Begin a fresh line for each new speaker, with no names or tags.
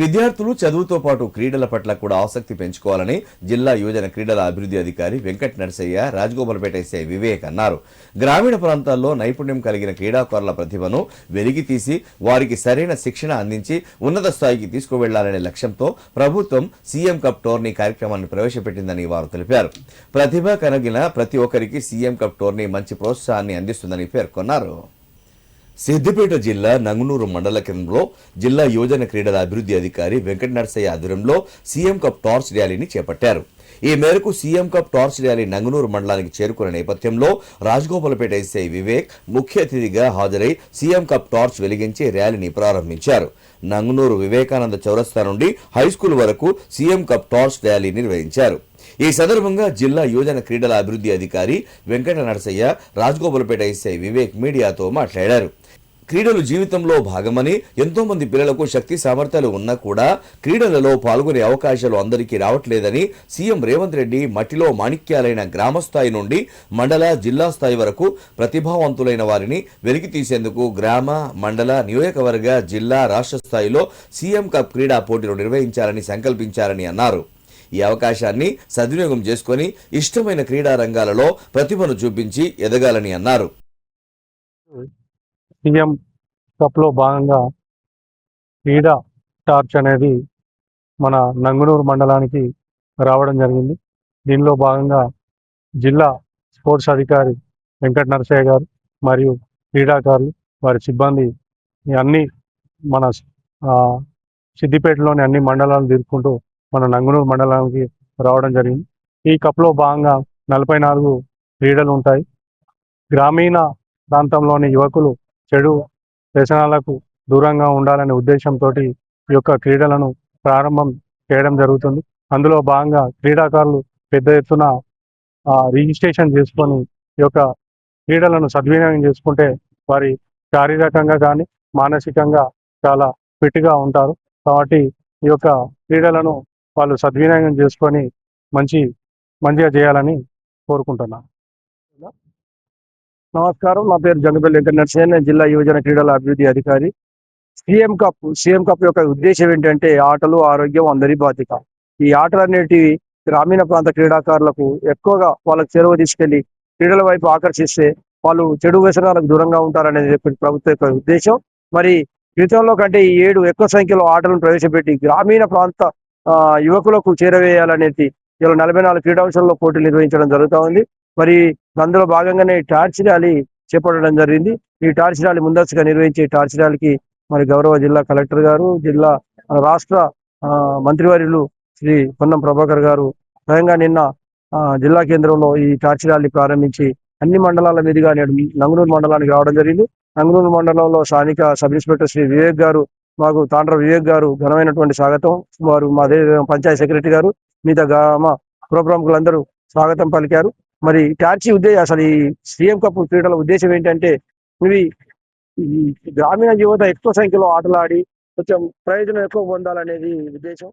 విద్యార్థులు చదువుతో పాటు క్రీడల పట్ల కూడా ఆసక్తి పెంచుకోవాలని జిల్లా యువజన క్రీడల అభివృద్ధి అధికారి వెంకట నరసయ్య రాజగోపాల్పేట ఎస్ఐ వివేక్ అన్నారు. గ్రామీణ ప్రాంతాల్లో నైపుణ్యం కలిగిన క్రీడాకారుల ప్రతిభను వెలికితీసి వారికి సరైన శిక్షణ అందించి ఉన్నత స్థాయికి తీసుకువెళ్లాలనే లక్ష్యంతో ప్రభుత్వం సీఎం కప్ టోర్నీ కార్యక్రమాన్ని ప్రవేశపెట్టిందని వారు తెలిపారు. ప్రతిభ కలిగిన ప్రతి ఒక్కరికి సీఎం కప్ టోర్నీ మంచి ప్రోత్సాహాన్ని అందిస్తుందని పేర్కొన్నారు. సిద్దిపేట జిల్లా నంగునూరు మండల కేంద్రంలో జిల్లా యువజన క్రీడల అభివృద్ధి అధికారి వెంకట నరసయ్య ఆధ్వర్యంలో సీఎం కప్ టార్చ్ ర్యాలీని చేపట్టారు. ఈ మేరకు CM cup torch rally Nangunur మండలానికి చేరుకున్న నేపథ్యంలో రాజగోపాల్పేట ఎస్ఐ వివేక్ ముఖ్య అతిథిగా హాజరై సీఎం కప్ టార్చ్ వెలిగించి ర్యాలీని ప్రారంభించారు. నంగునూరు వివేకానంద చౌరస్తా నుండి హైస్కూల్ వరకు సీఎం కప్ టార్చ్ ర్యాలీ నిర్వహించారు. ఈ సందర్భంగా జిల్లా యువజన క్రీడల అభివృద్ధి అధికారి వెంకట నరసయ్య రాజగోపాల్పేట ఎస్ఐ వివేక్ మీడియాతో మాట్లాడారు. క్రీడలు జీవితంలో భాగమని, ఎంతో మంది పిల్లలకు శక్తి సామర్థ్యాలు ఉన్నా కూడా క్రీడలలో పాల్గొనే అవకాశాలు అందరికీ రావట్లేదని సీఎం రేవంత్ రెడ్డి మట్టిలో మాణిక్యాలైన గ్రామ స్థాయి నుండి మండల, జిల్లా స్థాయి వరకు ప్రతిభావంతులైన వారిని వెలికి తీసేందుకు గ్రామ, మండల, నియోజకవర్గ, జిల్లా, రాష్ట్ర స్థాయిలో సీఎం కప్ క్రీడా పోటీలు నిర్వహించాలని సంకల్పించారని అన్నారు. ఈ అవకాశాన్ని సద్వినియోగం చేసుకుని ఇష్టమైన క్రీడా రంగాలలో ప్రతిభను చూపించి ఎదగాలని అన్నారు.
సీఎం కప్లో భాగంగా క్రీడా టార్చ్ అనేది మన నంగునూరు మండలానికి రావడం జరిగింది. దీనిలో భాగంగా జిల్లా స్పోర్ట్స్ అధికారి వెంకట నరసయ్య గారు మరియు క్రీడాకారులు, వారి సిబ్బంది అన్ని మన సిద్దిపేటలోని అన్ని మండలాలు తిరుగుకుంటూ మన నంగునూరు మండలానికి రావడం జరిగింది. ఈ కప్లో భాగంగా 44 క్రీడలు ఉంటాయి. గ్రామీణ ప్రాంతంలోని యువకులు చెడు వ్యసనాలకు దూరంగా ఉండాలనే ఉద్దేశంతో ఈ యొక్క క్రీడలను ప్రారంభం చేయడం జరుగుతుంది. అందులో భాగంగా క్రీడాకారులు పెద్ద ఎత్తున రిజిస్ట్రేషన్ చేసుకొని ఈ యొక్క క్రీడలను సద్వినియోగం చేసుకుంటే వారి శారీరకంగా కానీ మానసికంగా చాలా ఫిట్గా ఉంటారు. కాబట్టి ఈ యొక్క క్రీడలను వాళ్ళు సద్వినియోగం చేసుకొని మంచిగా చేయాలని కోరుకుంటున్నాను. నమస్కారం, నా పేరు జంగపల్లి వెంకట నరసయ్య, నేను జిల్లా యువజన క్రీడల అభివృద్ధి అధికారి. సీఎం కప్ యొక్క ఉద్దేశం ఏంటంటే ఆటలు, ఆరోగ్యం అందరి బాధ్యత. ఈ ఆటలు అనేటివి గ్రామీణ ప్రాంత క్రీడాకారులకు ఎక్కువగా వాళ్ళకి చేరువ తీసుకెళ్లి క్రీడల వైపు ఆకర్షిస్తే వాళ్ళు చెడు వ్యసనాలకు దూరంగా ఉంటారనేది ప్రభుత్వం యొక్క ఉద్దేశం. మరి క్రితంలో కంటే ఈ 7 ఎక్కువ సంఖ్యలో ఆటలను ప్రవేశపెట్టి గ్రామీణ ప్రాంత యువకులకు చేరవేయాలనేది ఇలా 44 క్రీడాంశాల్లో పోటీలు నిర్వహించడం జరుగుతూ ఉంది. మరి అందులో భాగంగానే టార్చ్ ర్యాలీ చేపట్టడం జరిగింది. ఈ టార్చ్ ర్యాలీ ముందస్తుగా నిర్వహించే టార్చ్ ర్యాలీకి మరి గౌరవ జిల్లా కలెక్టర్ గారు, రాష్ట్ర మంత్రివర్యులు శ్రీ పొన్నం ప్రభాకర్ గారు స్వయంగా నిన్న జిల్లా కేంద్రంలో ఈ టార్చ్ ర్యాలీ ప్రారంభించి అన్ని మండలాల మీదుగా నేడు నంగునూరు మండలానికి రావడం జరిగింది. నంగునూరు మండలంలో స్థానిక సబ్ ఇన్స్పెక్టర్ శ్రీ వివేక్ గారు, మాకు తాండ్ర వివేక్ గారు ఘనమైనటువంటి స్వాగతం, వారు మా పంచాయత్ సెక్రటరీ గారు, మిగతా గ్రామ పురప్రముఖులందరూ స్వాగతం పలికారు. మరి టార్చీ అసలు ఈ సీఎం కప్ క్రీడల ఉద్దేశం ఏంటంటే ఇవి గ్రామీణ యువత ఎక్కువ సంఖ్యలో ఆటలాడి కొంచెం ప్రయోజనం ఎక్కువ పొందాలనేది ఉద్దేశం.